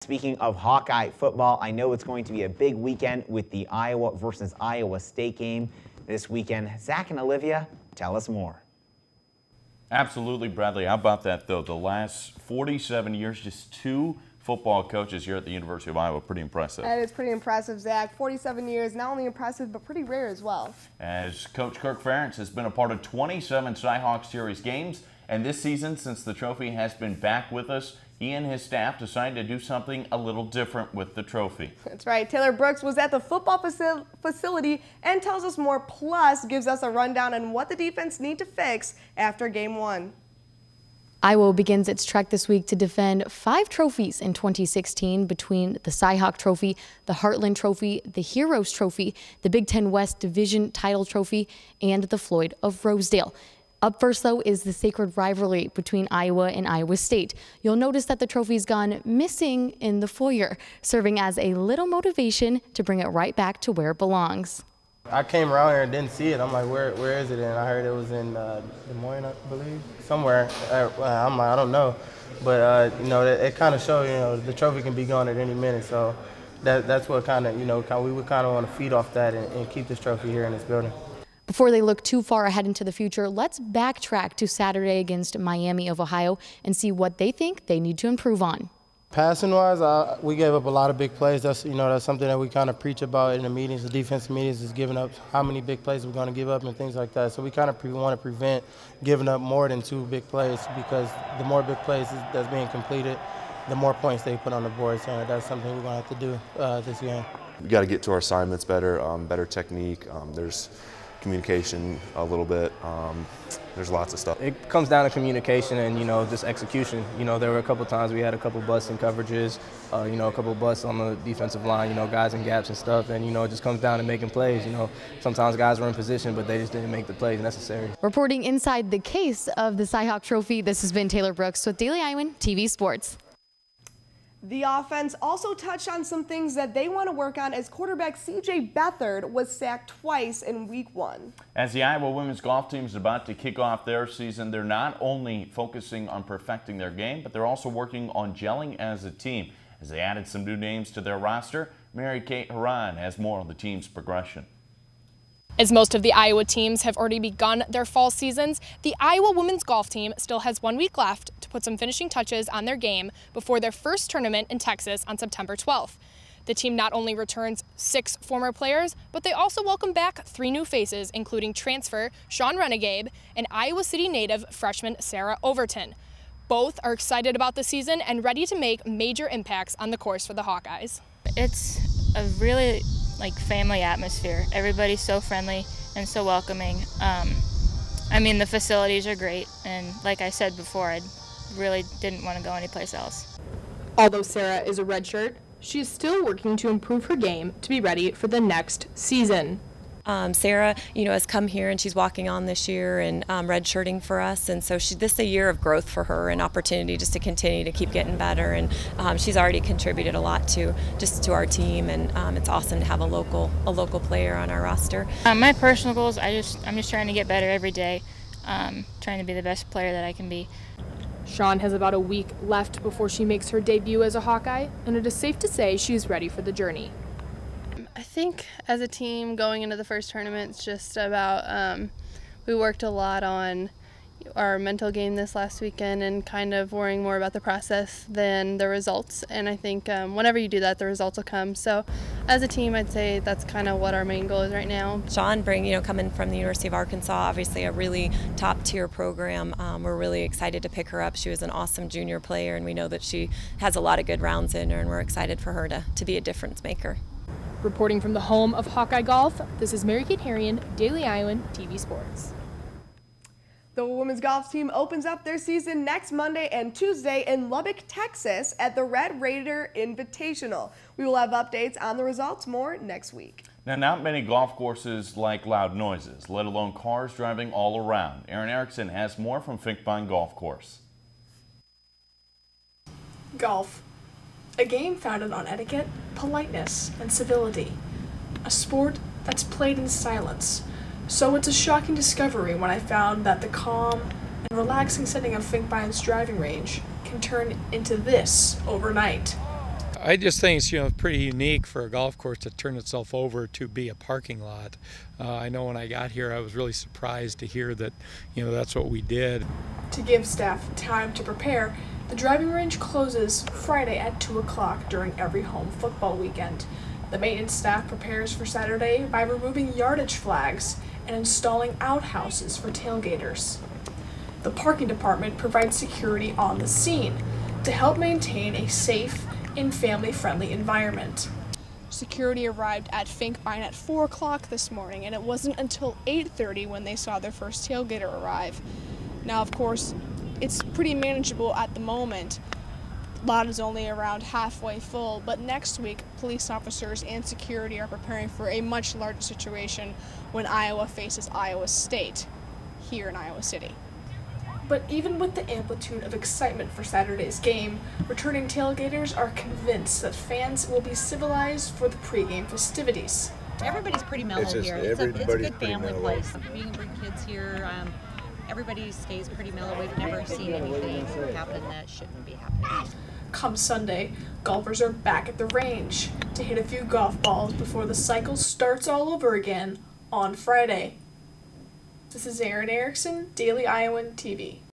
Speaking of Hawkeye football, I know it's going to be a big weekend with the Iowa versus Iowa State game this weekend. Zach and Olivia, tell us more. Absolutely, Bradley. How about that, though? The last 47 years, just 2 football coaches here at the University of Iowa. Pretty impressive. That is pretty impressive, Zach. 47 years, not only impressive, but pretty rare as well. As Coach Kirk Ferentz has been a part of 27 Cyhawk Series games, and this season, since the trophy has been back with us, he and his staff decided to do something a little different with the trophy. That's right. Taylor Brooks was at the football facility and tells us more, plus gives us a rundown on what the defense need to fix after Game 1. Iowa begins its trek this week to defend 5 trophies in 2016 between the Cyhawk Trophy, the Heartland Trophy, the Heroes Trophy, the Big Ten West Division Title Trophy, and the Floyd of Rosedale. Up first, though, is the sacred rivalry between Iowa and Iowa State. You'll notice that the trophy's gone missing in the foyer, serving as a little motivation to bring it right back to where it belongs. I came around here and didn't see it. I'm like, where is it? And I heard it was in Des Moines, I believe, somewhere. I'm like, I don't know. But, you know, it kind of showed, you know, the trophy can be gone at any minute. So that's what kind of, you know, we would kind of want to feed off that and keep this trophy here in this building. Before they look too far ahead into the future, let's backtrack to Saturday against Miami of Ohio and see what they think they need to improve on. Passing-wise, we gave up a lot of big plays. That's something that we kind of preach about in the meetings. The defensive meetings is giving up how many big plays we're going to give up and things like that. So we kind of want to prevent giving up more than 2 big plays, because the more big plays that's being completed, the more points they put on the board. So that's something we're going to have to do this game. We got to get to our assignments better, better technique. There's communication a little bit. There's lots of stuff. It comes down to communication and, you know, just execution. You know, there were a couple times we had a couple busts in coverages, you know, a couple busts on the defensive line, you know, guys in gaps and stuff. And, you know, it just comes down to making plays. You know, sometimes guys were in position, but they just didn't make the plays necessary. Reporting inside the case of the Cyhawk Trophy, this has been Taylor Brooks with Daily Iowan TV Sports. The offense also touched on some things that they want to work on, as quarterback C.J. Beathard was sacked twice in Week 1. As the Iowa women's golf team is about to kick off their season, they're not only focusing on perfecting their game, but they're also working on gelling as a team. As they added some new names to their roster, Mary Kate Haran has more on the team's progression. As most of the Iowa teams have already begun their fall seasons, the Iowa women's golf team still has 1 week left to put some finishing touches on their game before their first tournament in Texas on September 12th. The team not only returns 6 former players, but they also welcome back 3 new faces, including transfer Sean Renegade and Iowa City native freshman Sarah Overton. Both are excited about the season and ready to make major impacts on the course for the Hawkeyes. It's a really family atmosphere. Everybody's so friendly and so welcoming. I mean, the facilities are great, and like I said before, I really didn't want to go anyplace else. Although Sarah is a redshirt, she is still working to improve her game to be ready for the next season. Sarah, you know, has come here and she's walking on this year and redshirting for us, and so this is a year of growth for her, an opportunity just to continue to keep getting better, and she's already contributed a lot to our team, and it's awesome to have a local player on our roster. My personal goals, I'm just trying to get better every day, trying to be the best player that I can be. Sean has about a week left before she makes her debut as a Hawkeye, and it is safe to say she's ready for the journey. I think as a team going into the first tournament, it's just about we worked a lot on our mental game this last weekend and kind of worrying more about the process than the results. And I think whenever you do that, the results will come. So as a team, I'd say that's kind of what our main goal is right now. Sean, coming from the University of Arkansas, obviously a really top-tier program. We're really excited to pick her up. She was an awesome junior player, and we know that she has a lot of good rounds in her, and we're excited for her to be a difference maker. Reporting from the home of Hawkeye Golf, this is Mary Kate Harrion, Daily Iowan TV Sports. The women's golf team opens up their season next Monday and Tuesday in Lubbock, Texas at the Red Raider Invitational. We will have updates on the results more next week. Now, not many golf courses like loud noises, let alone cars driving all around. Aaron Erickson has more from Finkbine Golf Course. Golf. A game founded on etiquette, politeness, and civility. A sport that's played in silence. So it's a shocking discovery when I found that the calm and relaxing setting of Finkbine's driving range can turn into this overnight. I just think it's pretty unique for a golf course to turn itself over to be a parking lot. I know when I got here I was really surprised to hear that that's what we did. To give staff time to prepare, the driving range closes Friday at 2 o'clock during every home football weekend. The maintenance staff prepares for Saturday by removing yardage flags and installing outhouses for tailgaters. The parking department provides security on the scene to help maintain a safe and family-friendly environment. Security arrived at Finkbine at 4 o'clock this morning, and it wasn't until 8:30 when they saw their first tailgater arrive. Now, of course, it's pretty manageable at the moment. Lot is only around halfway full, but next week, police officers and security are preparing for a much larger situation when Iowa faces Iowa State here in Iowa City. But even with the amplitude of excitement for Saturday's game, returning tailgaters are convinced that fans will be civilized for the pregame festivities. Everybody's pretty mellow here. It's a good family place. We can bring kids here. Everybody stays pretty mellow. We've never seen anything happen that shouldn't be happening. Come Sunday, golfers are back at the range to hit a few golf balls before the cycle starts all over again on Friday. This is Aaron Erickson, Daily Iowan TV.